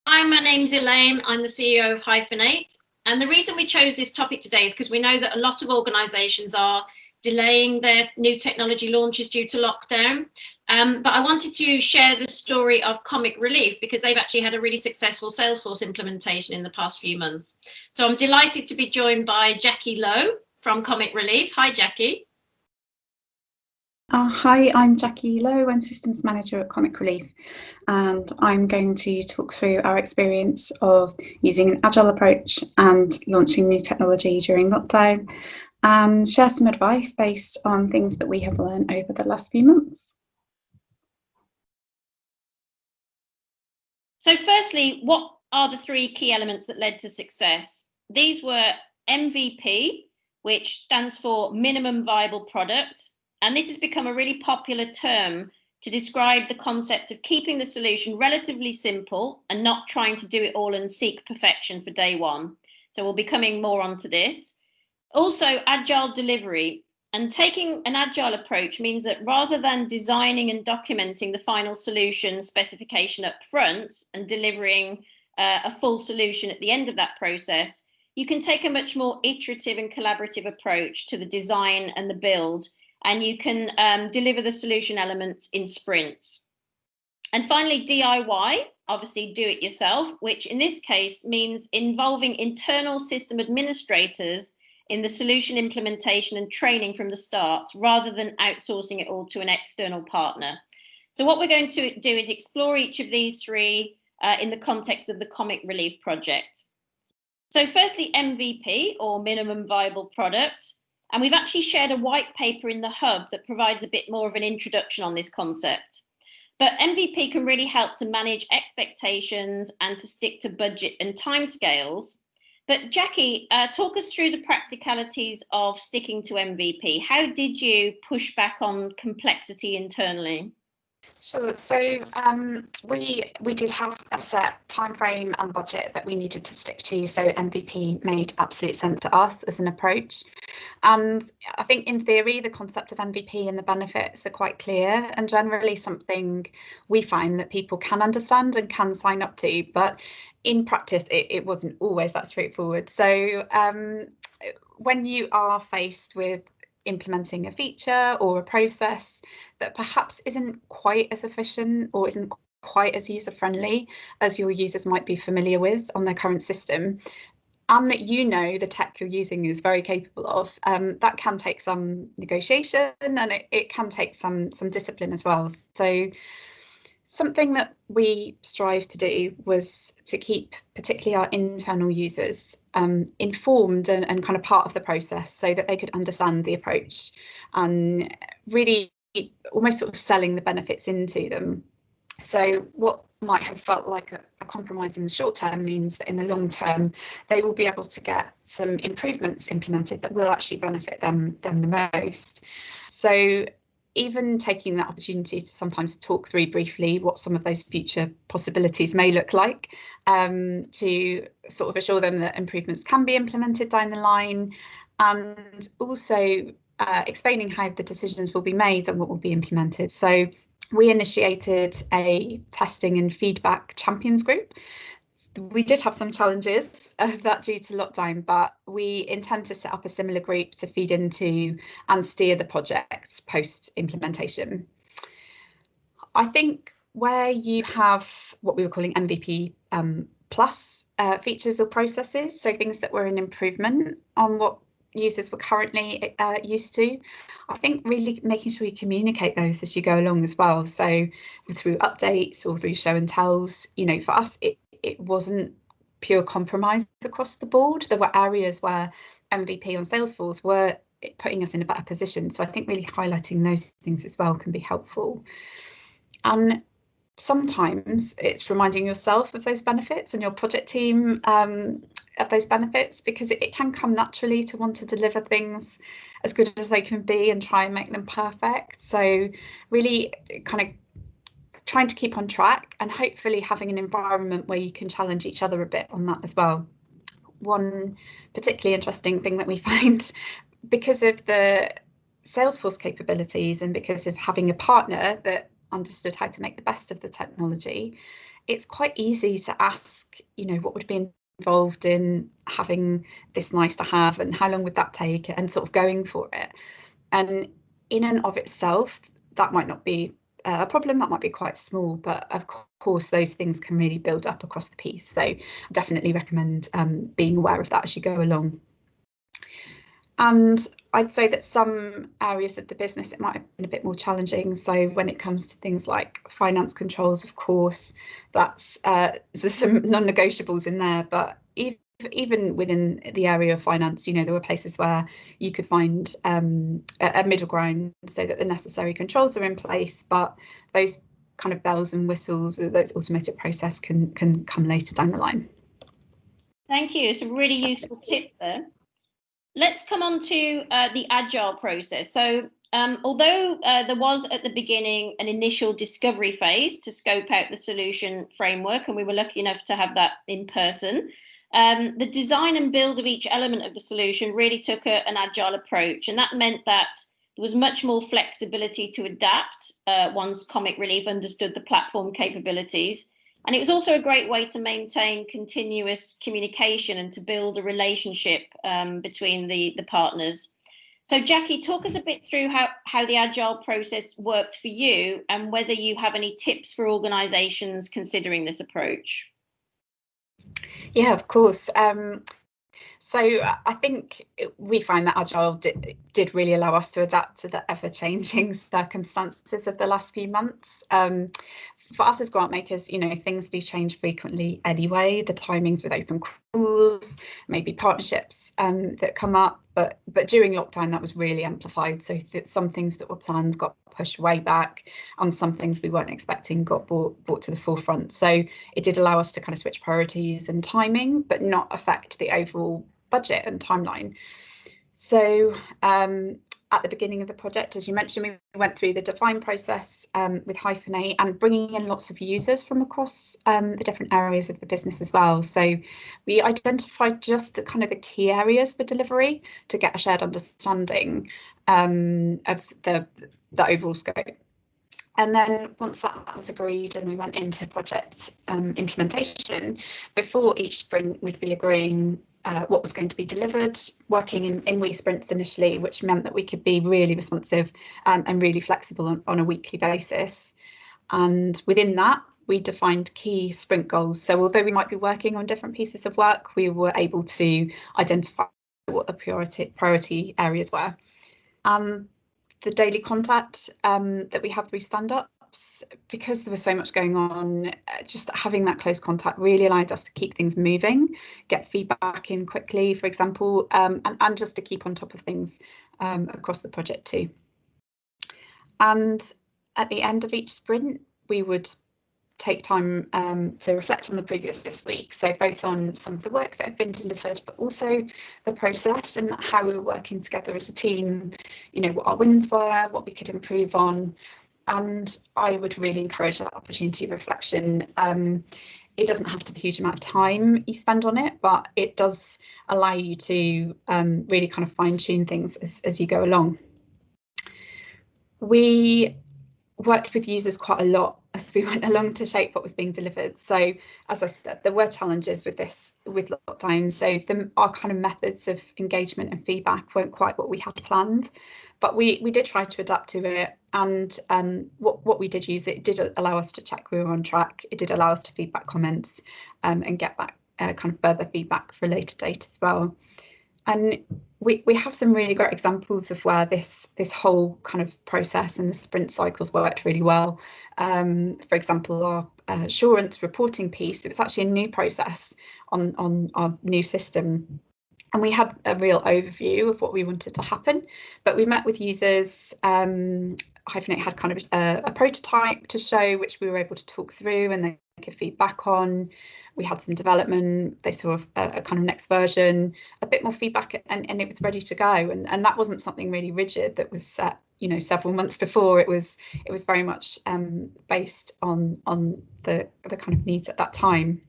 Hi, my name's Elaine. I'm the CEO of Hyphen8. And the reason we chose this topic today is because we know that a lot of organisations are delaying their new technology launches due to lockdown. But I wanted to share the story of Comic Relief because they've actually had a really successful Salesforce implementation in the past few months. So I'm delighted to be joined by Jacqui Lowe from Comic Relief. Hi, Jacqui. Hi, I'm Jacqui Lowe. I'm Systems Manager at Comic Relief, and I'm going to talk through our experience of using an Agile approach and launching new technology during lockdown, and share some advice based on things that we have learned over the last few months. So firstly, what are the three key elements that led to success? These were MVP, which stands for minimum viable product. And this has become a really popular term to describe the concept of keeping the solution relatively simple and not trying to do it all and seek perfection for day one. So we'll be coming more onto this. Also, agile delivery. And taking an agile approach means that rather than designing and documenting the final solution specification up front and delivering a full solution at the end of that process, you can take a much more iterative and collaborative approach to the design and the build, and you can deliver the solution elements in sprints. And finally, DIY, obviously do it yourself, which in this case means involving internal system administrators in the solution implementation and training from the start, rather than outsourcing it all to an external partner. So what we're going to do is explore each of these three in the context of the Comic Relief project. So firstly, MVP, or minimum viable product. And we've actually shared a white paper in the hub that provides a bit more of an introduction on this concept. But MVP can really help to manage expectations and to stick to budget and timescales. But Jacqui, talk us through the practicalities of sticking to MVP. How did you push back on complexity internally? Sure. So we did have a set time frame and budget that we needed to stick to. So MVP made absolute sense to us as an approach. And I think in theory, the concept of MVP and the benefits are quite clear and generally something we find that people can understand and can sign up to. But in practice, it wasn't always that straightforward. So when you are faced with implementing a feature or a process that perhaps isn't quite as efficient or isn't quite as user-friendly as your users might be familiar with on their current system, and that you know the tech you're using is very capable of, that can take some negotiation, and it can take some discipline as well. So something that we strive to do was to keep particularly our internal users informed and kind of part of the process so that they could understand the approach and really almost sort of selling the benefits into them. So what might have felt like a compromise in the short term means that in the long term they will be able to get some improvements implemented that will actually benefit them the most. So even taking that opportunity to sometimes talk through briefly what some of those future possibilities may look like, to sort of assure them that improvements can be implemented down the line, and also explaining how the decisions will be made and what will be implemented. So we initiated a testing and feedback champions group. We did have some challenges of that due to lockdown, but we intend to set up a similar group to feed into and steer the project post implementation. I think where you have what we were calling MVP plus features or processes, so things that were an improvement on what users were currently used to, I think really making sure you communicate those as you go along as well. So through updates or through show and tells, you know, for us, it wasn't pure compromise across the board. There were areas where MVP on Salesforce were putting us in a better position. So I think really highlighting those things as well can be helpful. And sometimes it's reminding yourself of those benefits and your project team of those benefits, because it can come naturally to want to deliver things as good as they can be and try and make them perfect. So really kind of trying to keep on track and hopefully having an environment where you can challenge each other a bit on that as well. One particularly interesting thing that we find, because of the Salesforce capabilities and because of having a partner that understood how to make the best of the technology, it's quite easy to ask, you know, what would be involved in having this nice to have and how long would that take, and sort of going for it. And in and of itself, that might not be a problem, that might be quite small, but of course those things can really build up across the piece. So I definitely recommend being aware of that as you go along. And I'd say that some areas of the business, it might have been a bit more challenging. So when it comes to things like finance controls, of course, there's some non-negotiables in there. But even within the area of finance, you know, there were places where you could find a middle ground so that the necessary controls are in place, but those kind of bells and whistles, those automated process can come later down the line. Thank you. Some really useful tips there. Let's come on to the Agile process. So although there was at the beginning an initial discovery phase to scope out the solution framework, and we were lucky enough to have that in person, the design and build of each element of the solution really took an Agile approach. And that meant that there was much more flexibility to adapt once Comic Relief understood the platform capabilities. And it was also a great way to maintain continuous communication and to build a relationship between the partners. So Jacqui, talk us a bit through how the Agile process worked for you and whether you have any tips for organisations considering this approach. Yeah, of course. So I think we find that Agile did really allow us to adapt to the ever-changing circumstances of the last few months. For us as grant makers, you know, things do change frequently anyway. The timings with open calls, maybe partnerships that come up, but during lockdown that was really amplified. So some things that were planned got pushed way back, and some things we weren't expecting got brought to the forefront. So it did allow us to kind of switch priorities and timing, but not affect the overall budget and timeline. So at the beginning of the project, as you mentioned, we went through the define process with Hyphen8 and bringing in lots of users from across the different areas of the business as well. So we identified just the kind of the key areas for delivery to get a shared understanding of the overall scope. And then once that was agreed and we went into project implementation, before each sprint we'd be agreeing what was going to be delivered, working in wee sprints initially, which meant that we could be really responsive and really flexible on a weekly basis. And within that, we defined key sprint goals. So although we might be working on different pieces of work, we were able to identify what the priority areas were. The daily contact that we had through stand-ups, because there was so much going on, just having that close contact really allowed us to keep things moving, get feedback in quickly, for example, and just to keep on top of things across the project too. And at the end of each sprint, we would take time to reflect on the previous week. So both on some of the work that had been delivered, but also the process and how we were working together as a team, you know, what our wins were, what we could improve on. And I would really encourage that opportunity of reflection. It doesn't have to be a huge amount of time you spend on it, but it does allow you to really kind of fine tune things as you go along. We worked with users quite a lot as we went along to shape what was being delivered. So as I said, there were challenges with lockdown. So our kind of methods of engagement and feedback weren't quite what we had planned, but we did try to adapt to it. And what we did use, it did allow us to check we were on track. It did allow us to feedback comments and get back kind of further feedback for a later date as well. And we have some really great examples of where this whole kind of process and the sprint cycles worked really well. For example, our assurance reporting piece, it was actually a new process on our new system. And we had a real overview of what we wanted to happen, but we met with users. Hyphen8 had kind of a prototype to show, which we were able to talk through and they could feedback on. We had some development, they saw a kind of next version, a bit more feedback, and it was ready to go. And that wasn't something really rigid that was set, you know, several months before. It was very much based on the kind of needs at that time.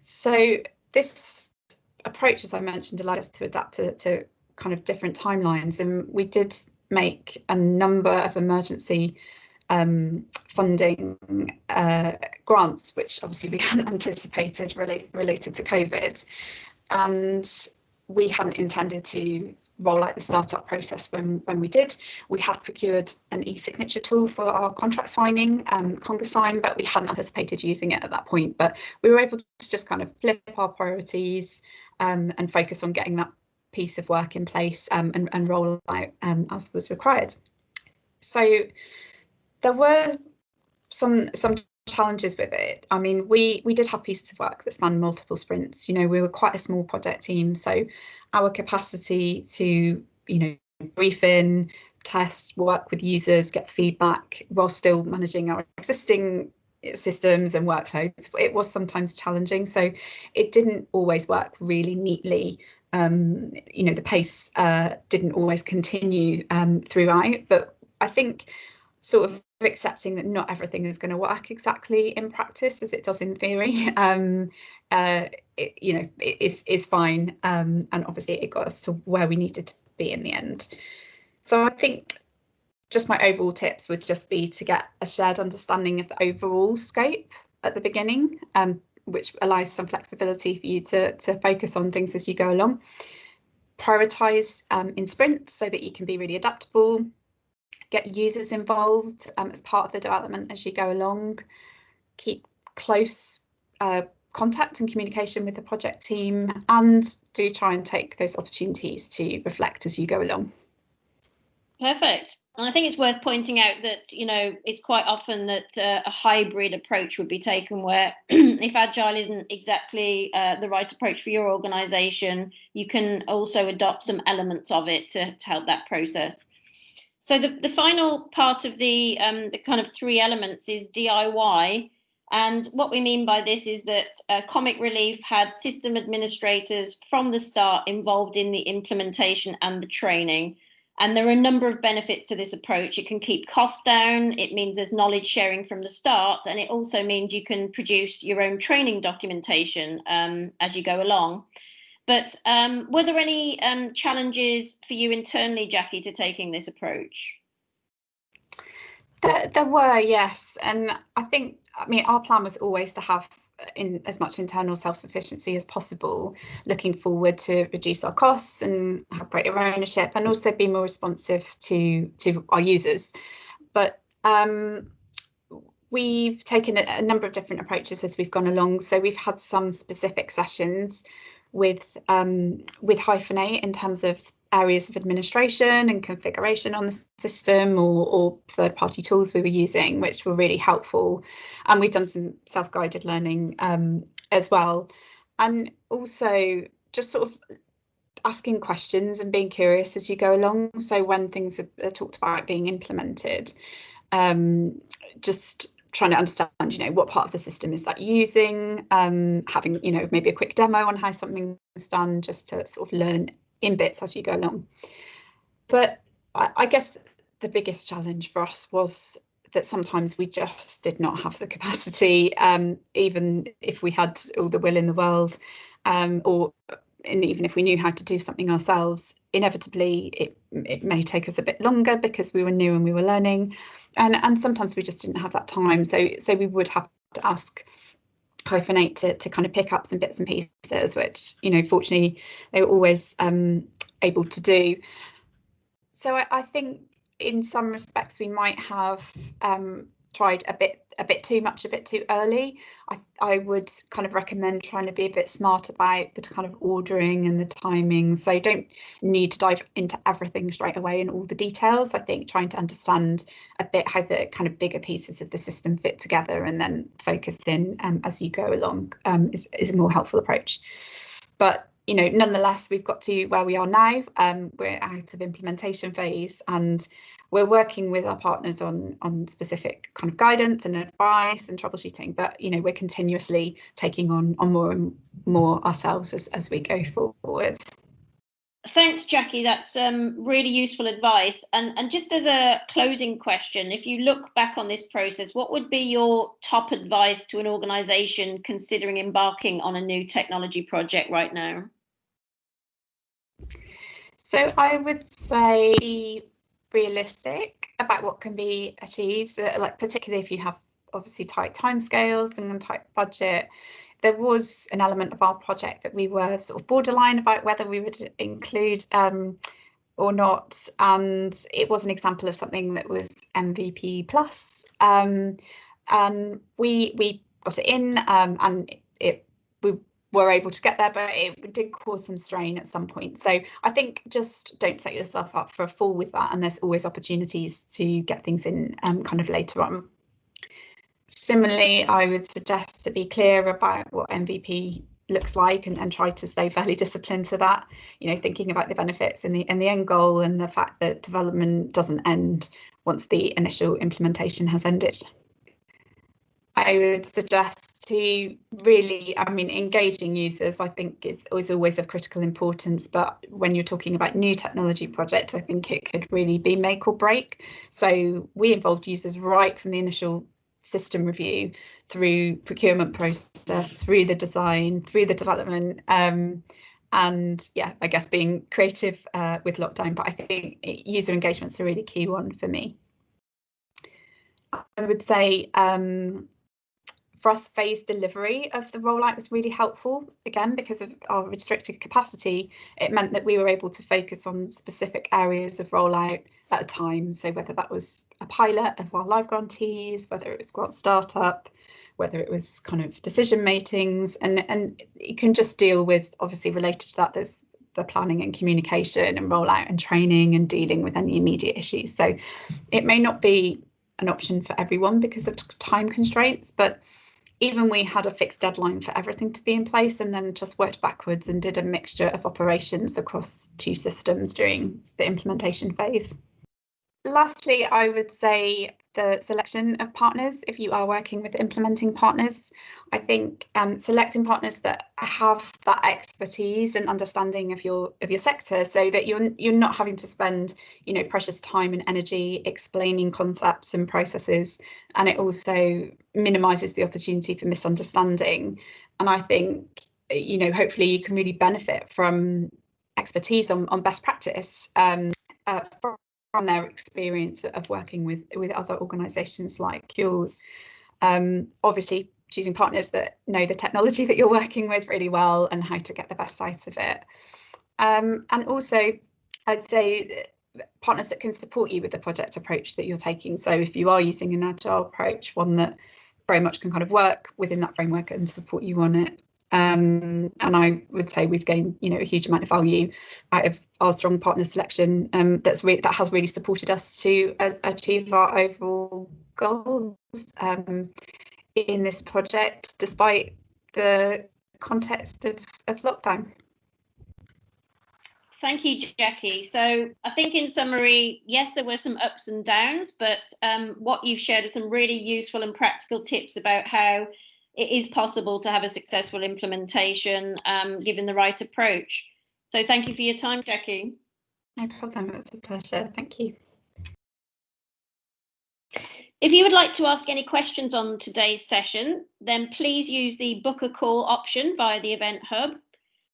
So this approach, as I mentioned, allowed us to adapt to kind of different timelines, and we did make a number of emergency funding grants, which obviously we hadn't anticipated related to COVID, and we hadn't intended to roll out the startup process when we did. We had procured an e-signature tool for our contract signing, CongaSign, but we hadn't anticipated using it at that point. But we were able to just kind of flip our priorities and focus on getting that piece of work in place and roll out as was required. So there were some challenges with it. I mean, we did have pieces of work that spanned multiple sprints. You know, we were quite a small project team, so our capacity to, you know, brief in, test, work with users, get feedback while still managing our existing systems and workloads, it was sometimes challenging. So it didn't always work really neatly. You know, the pace didn't always continue throughout, but I think sort of accepting that not everything is going to work exactly in practice as it does in theory, you know, it is fine, and obviously it got us to where we needed to be in the end. So I think just my overall tips would just be to get a shared understanding of the overall scope at the beginning, which allows some flexibility for you to focus on things as you go along. Prioritize in sprints so that you can be really adaptable. Get users involved as part of the development as you go along. Keep close contact and communication with the project team, and do try and take those opportunities to reflect as you go along. Perfect. And I think it's worth pointing out that, you know, it's quite often that a hybrid approach would be taken where if Agile isn't exactly the right approach for your organisation, you can also adopt some elements of it to help that process. So the final part of the kind of three elements is DIY. And what we mean by this is that Comic Relief had system administrators from the start involved in the implementation and the training. And there are a number of benefits to this approach. It can keep costs down. It means there's knowledge sharing from the start. And it also means you can produce your own training documentation as you go along. But were there any challenges for you internally, Jacqui, to taking this approach? There were, yes. And I think, I mean, our plan was always to have in as much internal self-sufficiency as possible, looking forward to reduce our costs and have greater ownership, and also be more responsive to our users. But we've taken a number of different approaches as we've gone along. So we've had some specific sessions with Hyphen8 in terms of areas of administration and configuration on the system, or third-party tools we were using, which were really helpful. And we've done some self-guided learning as well. And also just sort of asking questions and being curious as you go along. So when things are talked about being implemented, just trying to understand, you know, what part of the system is that using, having, you know, maybe a quick demo on how something is done, just to sort of learn in bits as you go along. But I guess the biggest challenge for us was that sometimes we just did not have the capacity, even if we had all the will in the world, and even if we knew how to do something ourselves, inevitably it may take us a bit longer because we were new and we were learning, and sometimes we just didn't have that time. So we would have to ask Hyphen8 to kind of pick up some bits and pieces, which, you know, fortunately they were always able to do. So I think in some respects we might have tried a bit too much, a bit too early. I would kind of recommend trying to be a bit smart about the kind of ordering and the timing. So you don't need to dive into everything straight away and all the details. I think trying to understand a bit how the kind of bigger pieces of the system fit together and then focus in as you go along is a more helpful approach. But, you know, nonetheless, we've got to where we are now. We're out of implementation phase, and we're working with our partners on specific kind of guidance and advice and troubleshooting. But, you know, we're continuously taking on more and more ourselves as we go forward. Thanks, Jacqui. That's really useful advice. And just as a closing question, if you look back on this process, what would be your top advice to an organisation considering embarking on a new technology project right now? So I would say be realistic. about what can be achieved, so like particularly if you have obviously tight timescales and a tight budget. There was an element of our project that we were sort of borderline about whether we would include or not, and it was an example of something that was MVP plus, and we got it in, and we were able to get there, but it did cause some strain at some point. So I think just don't set yourself up for a fall with that, and there's always opportunities to get things in kind of later on. Similarly, I would suggest to be clear about what MVP looks like and try to stay fairly disciplined to that, you know, thinking about the benefits and the end goal, and the fact that development doesn't end once the initial implementation has ended. I would suggest to really, I mean, engaging users, I think is always of critical importance, but when you're talking about new technology projects, I think it could really be make or break. So we involved users right from the initial system review, through procurement process, through the design, through the development, and yeah, I guess being creative with lockdown, but I think user engagement's a really key one for me. I would say for us, phased delivery of the rollout was really helpful. Again, because of our restricted capacity, it meant that we were able to focus on specific areas of rollout at a time. So whether that was a pilot of our live grantees, whether it was grant startup, whether it was kind of decision meetings, and you can just deal with, obviously related to that, there's the planning and communication and rollout and training and dealing with any immediate issues. So it may not be an option for everyone because of time constraints, but even we had a fixed deadline for everything to be in place, and then just worked backwards and did a mixture of operations across 2 systems during the implementation phase. Lastly, I would say the selection of partners. If you are working with implementing partners, I think selecting partners that have that expertise and understanding of your sector, so that you're not having to spend, you know, precious time and energy explaining concepts and processes, and it also minimises the opportunity for misunderstanding. And I think, you know, hopefully you can really benefit from expertise on best practice from their experience of working with other organisations like yours. Obviously, choosing partners that know the technology that you're working with really well and how to get the best out of it. And also, I'd say partners that can support you with the project approach that you're taking. So if you are using an agile approach, one that very much can kind of work within that framework and support you on it. And I would say we've gained, you know, a huge amount of value out of our strong partner selection that has really supported us to achieve our overall goals in this project, despite the context of lockdown. Thank you, Jacqui. So I think in summary, yes, there were some ups and downs, but what you've shared are some really useful and practical tips about how it is possible to have a successful implementation given the right approach. So thank you for your time, Jacqui. No problem, it's a pleasure. Thank you. If you would like to ask any questions on today's session, then please use the book a call option via the Event Hub.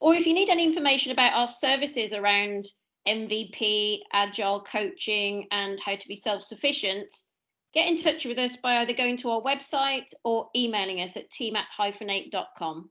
Or if you need any information about our services around MVP, Agile coaching, and how to be self-sufficient, get in touch with us by either going to our website or emailing us at team@hyphen8.com.